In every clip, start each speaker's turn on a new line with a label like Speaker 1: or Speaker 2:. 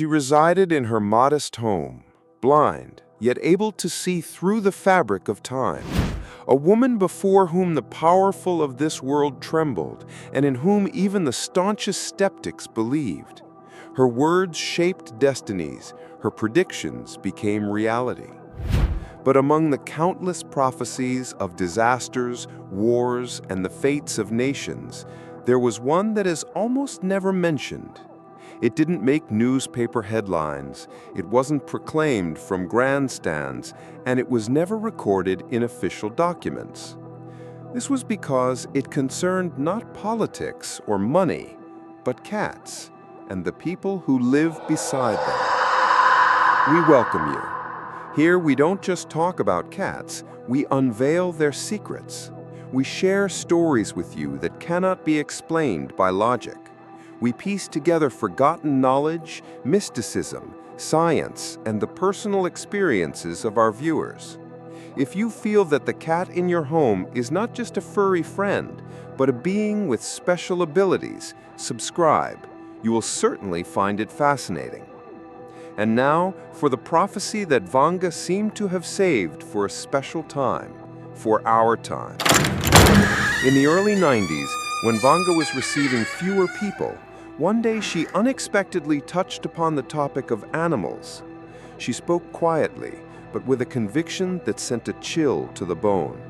Speaker 1: She resided in her modest home, blind, yet able to see through the fabric of time. A woman before whom the powerful of this world trembled, and in whom even the staunchest skeptics believed. Her words shaped destinies, her predictions became reality. But among the countless prophecies of disasters, wars, and the fates of nations, there was one that is almost never mentioned. It didn't make newspaper headlines, it wasn't proclaimed from grandstands, and it was never recorded in official documents. This was because it concerned not politics or money, but cats and the people who live beside them. We welcome you. Here we don't just talk about cats, we unveil their secrets. We share stories with you that cannot be explained by logic. We piece together forgotten knowledge, mysticism, science, and the personal experiences of our viewers. If you feel that the cat in your home is not just a furry friend, but a being with special abilities, subscribe. You will certainly find it fascinating. And now, for the prophecy that Vanga seemed to have saved for a special time, for our time. In the early 90s, when Vanga was receiving fewer people, one day she unexpectedly touched upon the topic of animals. She spoke quietly, but with a conviction that sent a chill to the bone.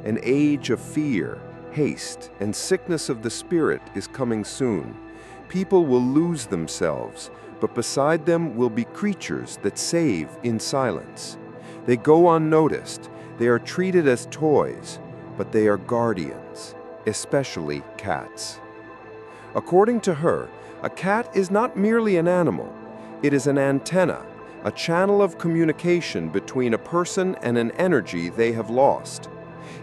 Speaker 1: An age of fear, haste, and sickness of the spirit is coming soon. People will lose themselves, but beside them will be creatures that save in silence. They go unnoticed, they are treated as toys, but they are guardians, especially cats. According to her, a cat is not merely an animal. It is an antenna, a channel of communication between a person and an energy they have lost.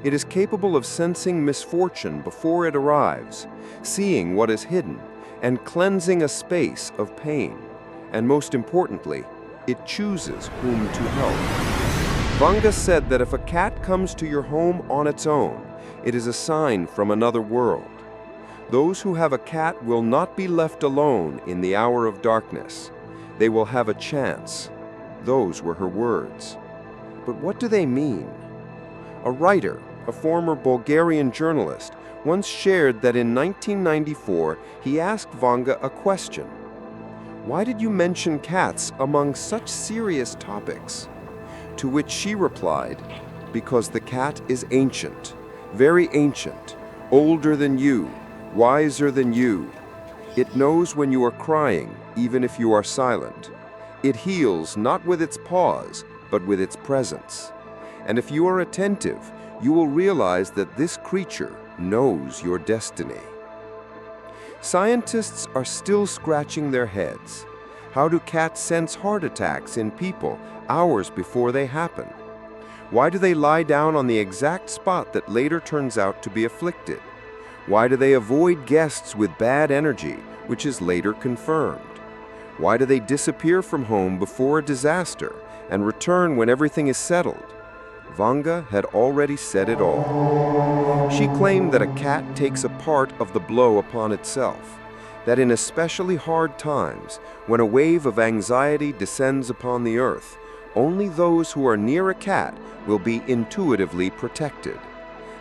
Speaker 1: It is capable of sensing misfortune before it arrives, seeing what is hidden, and cleansing a space of pain. And most importantly, it chooses whom to help. Vanga said that if a cat comes to your home on its own, it is a sign from another world. Those who have a cat will not be left alone in the hour of darkness. They will have a chance. Those were her words. But what do they mean? A writer, a former Bulgarian journalist, once shared that in 1994 he asked Vanga a question. Why did you mention cats among such serious topics? To which she replied, because the cat is ancient, very ancient, older than you, wiser than you. It knows when you are crying, even if you are silent. It heals not with its paws, but with its presence. And if you are attentive, you will realize that this creature knows your destiny. Scientists are still scratching their heads. How do cats sense heart attacks in people hours before they happen? Why do they lie down on the exact spot that later turns out to be afflicted? Why do they avoid guests with bad energy, which is later confirmed? Why do they disappear from home before a disaster and return when everything is settled? Vanga had already said it all. She claimed that a cat takes a part of the blow upon itself, that in especially hard times, when a wave of anxiety descends upon the earth, only those who are near a cat will be intuitively protected.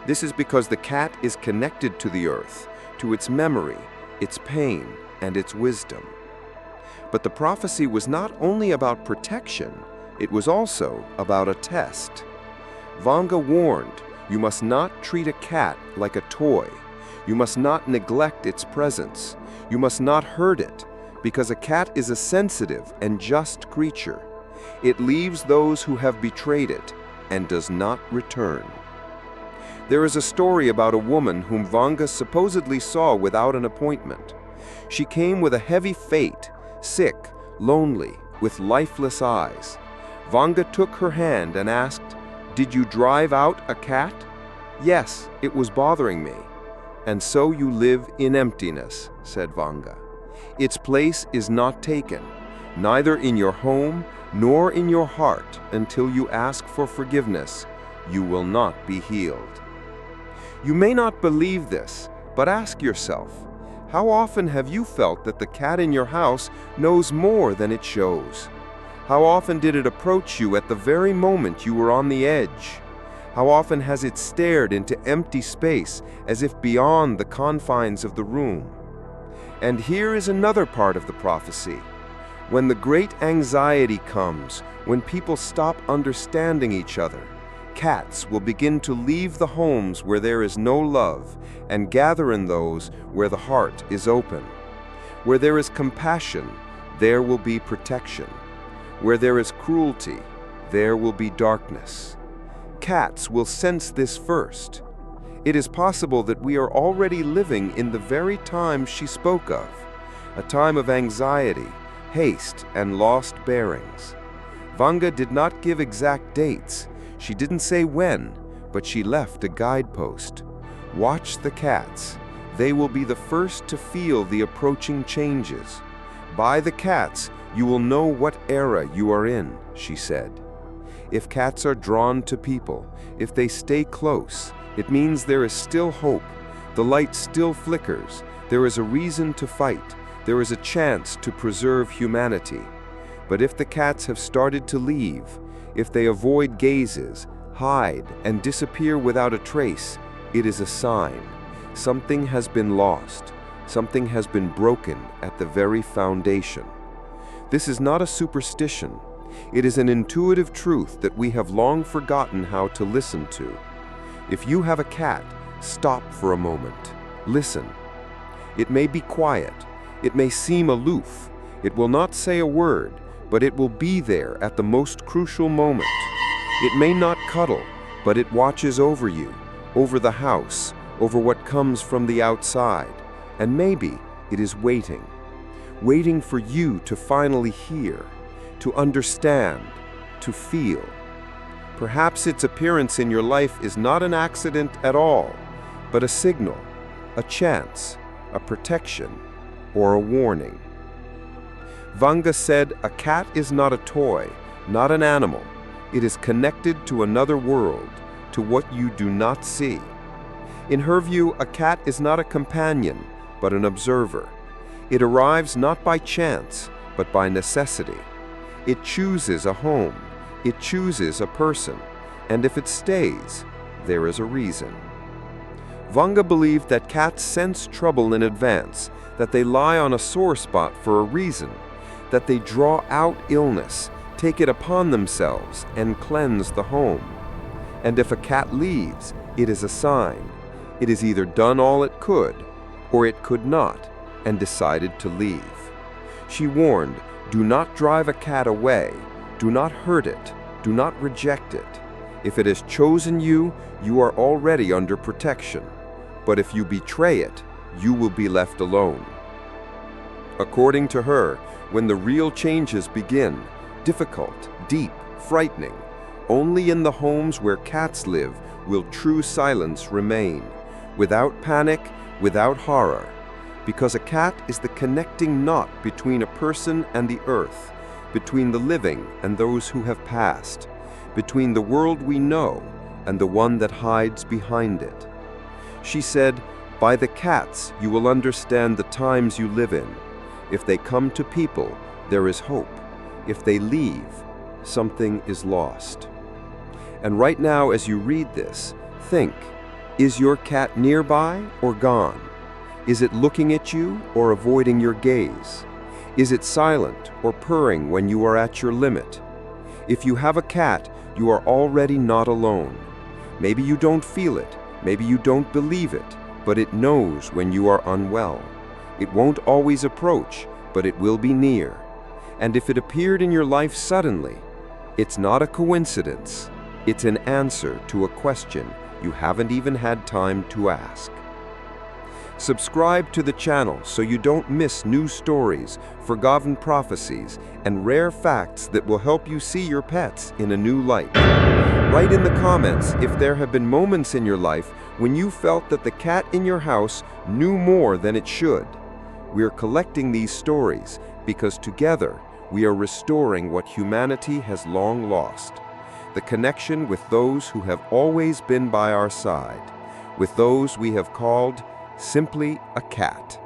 Speaker 1: This is because the cat is connected to the earth, to its memory, its pain, and its wisdom. But the prophecy was not only about protection, it was also about a test. Vanga warned, you must not treat a cat like a toy. You must not neglect its presence. You must not hurt it, because a cat is a sensitive and just creature. It leaves those who have betrayed it and does not return. There is a story about a woman whom Vanga supposedly saw without an appointment. She came with a heavy fate, sick, lonely, with lifeless eyes. Vanga took her hand and asked, "Did you drive out a cat?" "Yes, it was bothering me." "And so you live in emptiness," said Vanga. "Its place is not taken, neither in your home nor in your heart until you ask for forgiveness. You will not be healed." You may not believe this, but ask yourself, How often have you felt that the cat in your house knows more than it shows? How often did it approach you at the very moment you were on the edge? How often has it stared into empty space as if beyond the confines of the room? And here is another part of the prophecy. When the great anxiety comes, when people stop understanding each other, cats will begin to leave the homes where there is no love and gather in those where the heart is open. Where there is compassion, there will be protection. Where there is cruelty, there will be darkness. Cats will sense this first. It is possible that we are already living in the very time she spoke of, a time of anxiety, haste, and lost bearings. Vanga did not give exact dates. She didn't say when, but she left a guidepost. Watch the cats. They will be the first to feel the approaching changes. By the cats, you will know what era you are in, she said. If cats are drawn to people, if they stay close, it means there is still hope. The light still flickers. There is a reason to fight. There is a chance to preserve humanity. But if the cats have started to leave, if they avoid gazes, hide, and disappear without a trace, it is a sign. Something has been lost. Something has been broken at the very foundation. This is not a superstition. It is an intuitive truth that we have long forgotten how to listen to. If you have a cat, stop for a moment. Listen. It may be quiet. It may seem aloof. It will not say a word, but it will be there at the most crucial moment. It may not cuddle, but it watches over you, over the house, over what comes from the outside. And maybe it is waiting for you to finally hear, to understand, to feel. Perhaps its appearance in your life is not an accident at all, but a signal, a chance, a protection, or a warning. Vanga said, a cat is not a toy, not an animal. It is connected to another world, to what you do not see. In her view, a cat is not a companion, but an observer. It arrives not by chance, but by necessity. It chooses a home. It chooses a person. And if it stays, there is a reason. Vanga believed that cats sense trouble in advance, that they lie on a sore spot for a reason, that they draw out illness, take it upon themselves, and cleanse the home. And if a cat leaves, it is a sign. It has either done all it could, or it could not, and decided to leave. She warned, do not drive a cat away, do not hurt it, do not reject it. If it has chosen you, you are already under protection. But if you betray it, you will be left alone. According to her, when the real changes begin, difficult, deep, frightening, only in the homes where cats live will true silence remain, without panic, without horror, because a cat is the connecting knot between a person and the earth, between the living and those who have passed, between the world we know and the one that hides behind it. She said, by the cats you will understand the times you live in. If they come to people, there is hope. If they leave, something is lost. And right now, as you read this, think, is your cat nearby or gone? Is it looking at you or avoiding your gaze? Is it silent or purring when you are at your limit? If you have a cat, you are already not alone. Maybe you don't feel it, maybe you don't believe it, but it knows when you are unwell. It won't always approach, but it will be near. And if it appeared in your life suddenly, it's not a coincidence. It's an answer to a question you haven't even had time to ask. Subscribe to the channel so you don't miss new stories, forgotten prophecies, and rare facts that will help you see your pets in a new light. Write in the comments if there have been moments in your life when you felt that the cat in your house knew more than it should. We're collecting these stories because together we are restoring what humanity has long lost. The connection with those who have always been by our side, with those we have called simply a cat.